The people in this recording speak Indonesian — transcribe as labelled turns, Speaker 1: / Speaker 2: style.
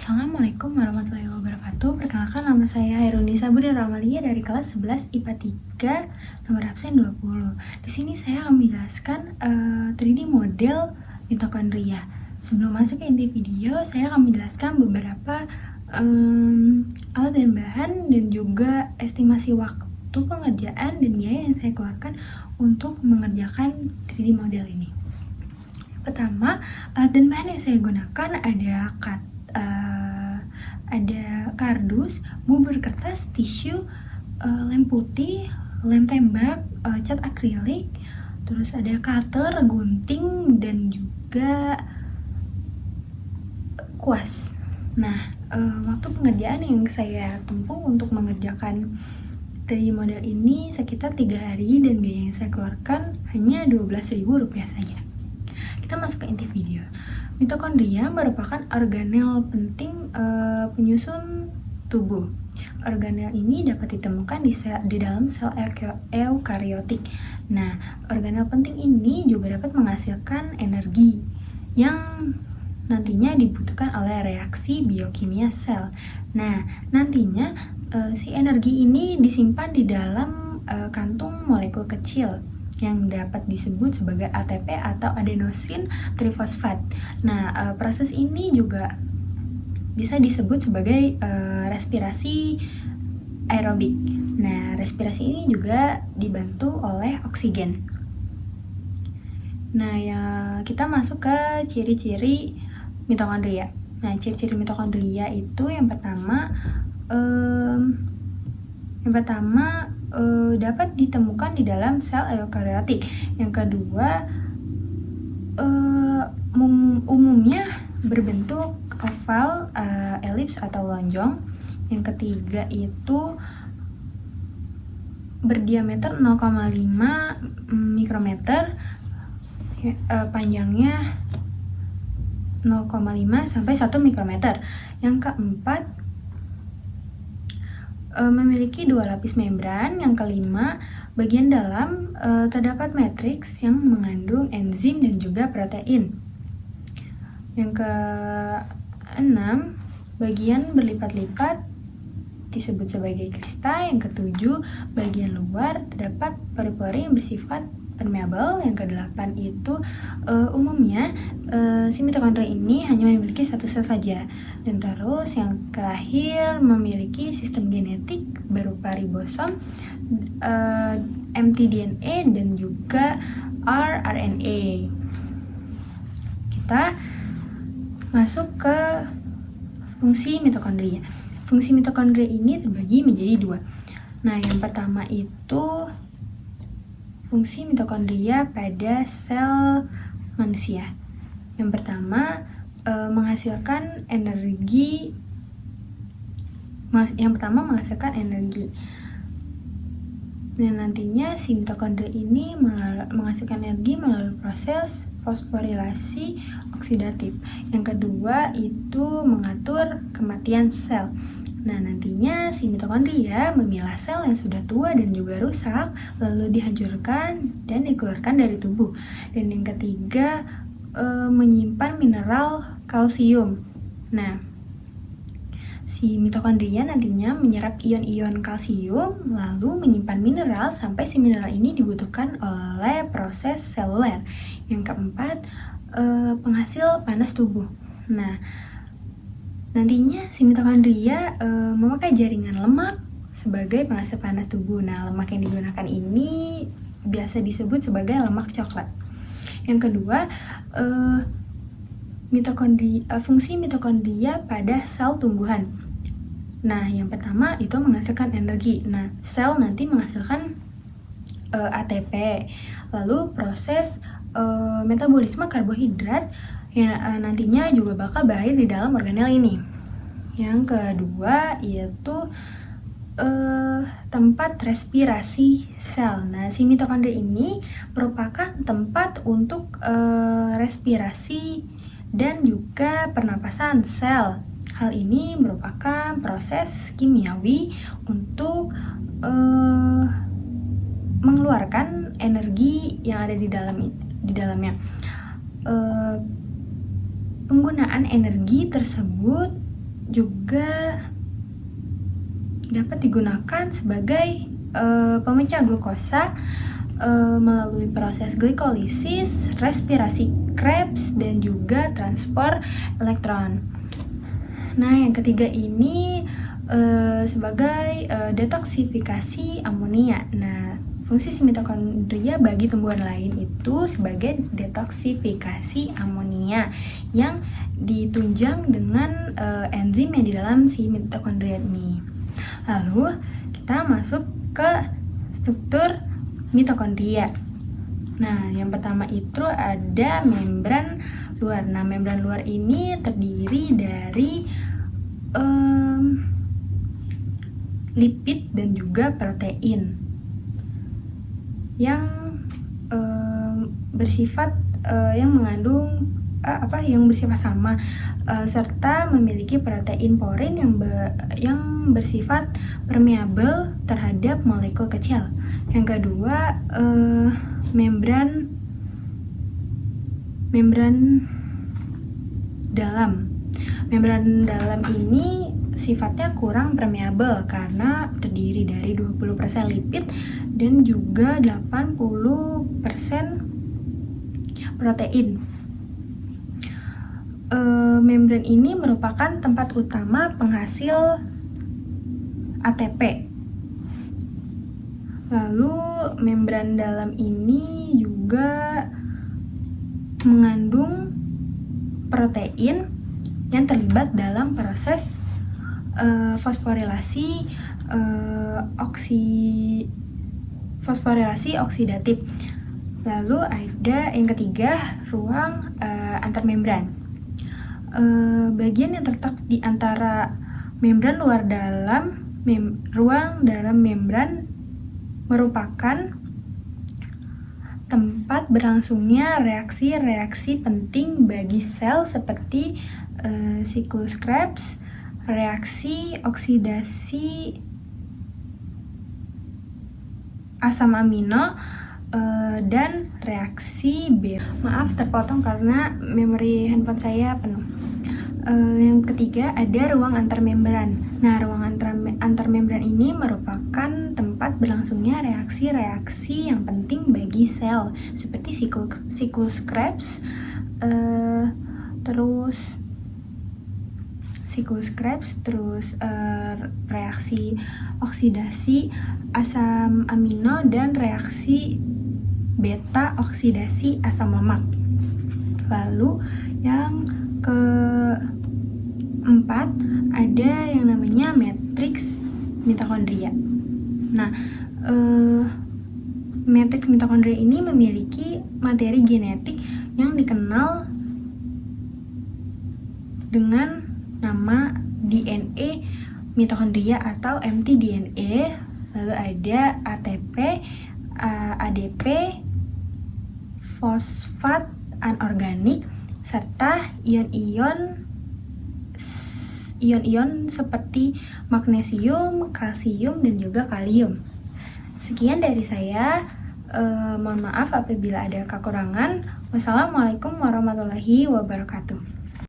Speaker 1: Assalamualaikum warahmatullahi wabarakatuh. Perkenalkan, nama saya Hairunisa Budi Ramalia dari kelas 11 IPA 3, nomor absen 20. Di sini saya akan menjelaskan 3D model mitokondria. Sebelum masuk ke inti video, saya akan menjelaskan beberapa alat dan bahan dan juga estimasi waktu pengerjaan dan biaya yang saya keluarkan untuk mengerjakan 3D model ini. Pertama, alat dan bahan yang saya gunakan ada kardus, bubur kertas, tisu, lem putih, lem tembak, cat akrilik, terus ada cutter, gunting, dan juga kuas. Nah, waktu pengerjaan yang saya tempuh untuk mengerjakan 3D model ini sekitar 3 hari dan biaya yang saya keluarkan hanya Rp12.000 saja. Kita masuk ke inti video. Mitokondria merupakan organel penting penyusun tubuh. Organel ini dapat ditemukan di dalam sel eukariotik. Nah, organel penting ini juga dapat menghasilkan energi yang nantinya dibutuhkan oleh reaksi biokimia sel. Nah, nantinya si energi ini disimpan di dalam kantung molekul kecil yang dapat disebut sebagai ATP atau adenosin trifosfat. Nah, proses ini juga bisa disebut sebagai respirasi aerobik. Nah, respirasi ini juga dibantu oleh oksigen. Nah, ya kita masuk ke ciri-ciri mitokondria. Nah, ciri-ciri mitokondria itu yang pertama dapat ditemukan di dalam sel eukariotik. Yang kedua, umumnya berbentuk oval, elips atau lonjong. Yang ketiga itu berdiameter 0,5 mikrometer, panjangnya 0,5 sampai 1 mikrometer. Yang keempat, memiliki 2 lapis membran. Yang kelima, bagian dalam terdapat matriks yang mengandung enzim dan juga protein. Yang keenam, bagian berlipat-lipat disebut sebagai krista. Yang ketujuh, bagian luar terdapat pori-pori yang bersifat permeabel. Yang kedelapan itu umumnya si mitokondria ini hanya memiliki satu sel saja. Dan terus yang terakhir memiliki sistem genetik berupa ribosom, mtDNA dan juga rRNA. Kita masuk ke fungsi mitokondria. Fungsi mitokondria ini terbagi menjadi 2. Nah, yang pertama itu fungsi mitokondria pada sel manusia. Yang pertama, menghasilkan energi. Dan nantinya si mitokondria ini menghasilkan energi melalui proses fosforilasi oksidatif. Yang kedua itu mengatur kematian sel. Nah, nantinya si mitokondria memilah sel yang sudah tua dan juga rusak, lalu dihancurkan dan dikeluarkan dari tubuh. Dan yang ketiga, menyimpan mineral kalsium. Nah, si mitokondria nantinya menyerap ion-ion kalsium, lalu menyimpan mineral sampai si mineral ini dibutuhkan oleh proses seluler. Yang keempat, penghasil panas tubuh. Nah, nantinya si mitokondria memakai jaringan lemak sebagai penghasil panas tubuh. Nah, lemak yang digunakan ini biasa disebut sebagai lemak coklat. Yang kedua, fungsi mitokondria pada sel tumbuhan. Nah, yang pertama itu menghasilkan energi. Nah, sel nanti menghasilkan ATP. Lalu proses metabolisme karbohidrat yang nantinya juga bakal berakhir di dalam organel ini. Yang kedua yaitu tempat respirasi sel. Nah, si mitokondria ini merupakan tempat untuk respirasi dan juga pernapasan sel. Hal ini merupakan proses kimiawi untuk mengeluarkan energi yang ada di dalamnya. Penggunaan energi tersebut juga dapat digunakan sebagai pemecah glukosa melalui proses glikolisis, respirasi Krebs, dan juga transport elektron. Nah, yang ketiga ini sebagai detoksifikasi amonia. Nah, fungsi mitokondria bagi tumbuhan lain itu sebagai detoksifikasi amonia yang ditunjang dengan enzim yang di dalam si mitokondria ini. Lalu kita masuk ke struktur mitokondria. Nah, yang pertama itu ada membran luar. Nah, membran luar ini terdiri dari lipid dan juga protein yang bersifat yang mengandung yang bersifat sama serta memiliki protein porin yang bersifat permeabel terhadap molekul kecil. Yang kedua, membran dalam. Membran dalam ini sifatnya kurang permeabel karena terdiri dari 20% lipid dan juga 80% protein. Membran ini merupakan tempat utama penghasil ATP. Lalu membran dalam ini juga mengandung protein yang terlibat dalam proses fosforilasi oksidatif. Lalu ada yang ketiga, ruang antarmembran. Bagian yang terletak di antara membran luar dalam ruang dalam membran merupakan tempat berlangsungnya reaksi-reaksi penting bagi sel seperti siklus Krebs, reaksi oksidasi asam amino, dan reaksi beta. Maaf terpotong karena memori handphone saya penuh. Yang ketiga ada ruang antarmembran. Nah, ruang antarmembran ini merupakan tempat berlangsungnya reaksi-reaksi yang penting bagi sel seperti siklus Krebs, reaksi oksidasi asam amino dan reaksi beta oksidasi asam lemak. Lalu yang keempat ada yang namanya matriks mitokondria. Nah, matriks mitokondria ini memiliki materi genetik yang dikenal dengan nama DNA mitokondria atau mtDNA. Lalu ada ATP, ADP, fosfat anorganik, serta ion-ion seperti magnesium, kalsium, dan juga kalium. Sekian dari saya. Mohon maaf apabila ada kekurangan. Wassalamualaikum warahmatullahi wabarakatuh.